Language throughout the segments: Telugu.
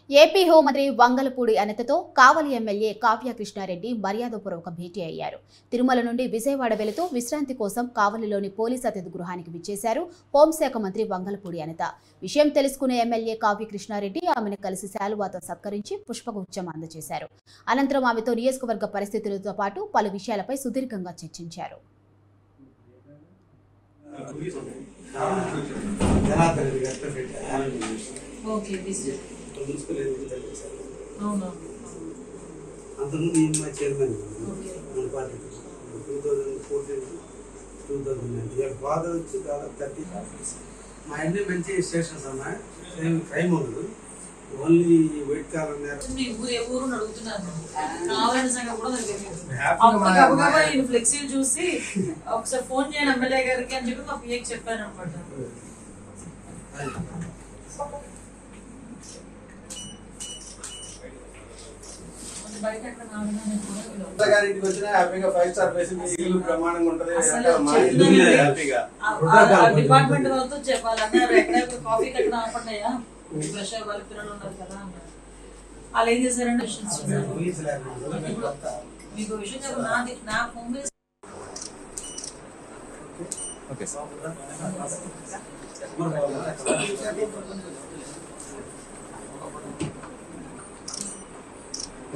ఏపీ హోంమంత్రి వంగలపూడి అనితతో కావలి ఎమ్మెల్యే కావ్య కృష్ణారెడ్డి మర్యాదపూర్వక భేటీ అయ్యారు. తిరుమల నుండి విజయవాడ వెళుతూ విశ్రాంతి కోసం కావలిలోని పోలీసు అతిథి గృహానికి విచ్చేశారు హోంశాఖ మంత్రి వంగలపూడి అనిత. విషయం తెలుసుకునే ఎమ్మెల్యే కావ్య కృష్ణారెడ్డి ఆమెను కలిసి శాలువాతో సత్కరించి పుష్పగుచ్చం అందజేశారు. అనంతరం ఆమెతో నియోజకవర్గ పరిస్థితులతో పాటు పలు విషయాలపై సుదీర్ఘంగా చర్చించారు. అంతకుముందు ఈఎంఐ చైర్మన్ మన పార్టీ 2014-2019 ఫాదర్ వచ్చి దాదాపు 30 మా అన్నీ మంచి స్టేషన్స్ అన్నా ఏం క్రైమ్ ఉండదు. ఓన్లీ వైట్ కాలర్ ఫ్లెక్సీ చూసి ఒకసారి ఫోన్ చేయండి ఎమ్మెల్యే గారికి అని చెప్పి మా పిఏకి చెప్పాను అనమాట. గారింటికి వచ్చినా హ్యాపీగా 5 స్టార్ ప్లేస్ ఇల్లు బ్రహ్మాండంగా ఉంటది. డిపార్ట్మెంట్ వాళ్ళతో చెప్పాలన్నారు ఎక్కడ కాఫీ కట్టిన ఆపండియా ఫ్రెష్ వాళ్ళ పిల్లలు ఉన్నారు కదా అన్నారు. వాళ్ళు ఏం చేశారంటే మీకు విషయం చెప్పు. నా home base Okay, sir.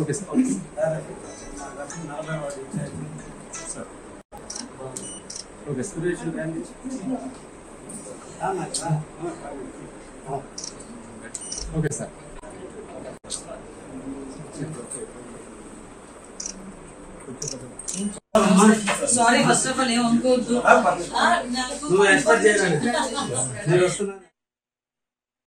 Okay, sir. Okay, sir. Sorry first of all ఏమనుకోవద్దు. నువ్వు ఎక్స్పెక్ట్ చేయలేదు.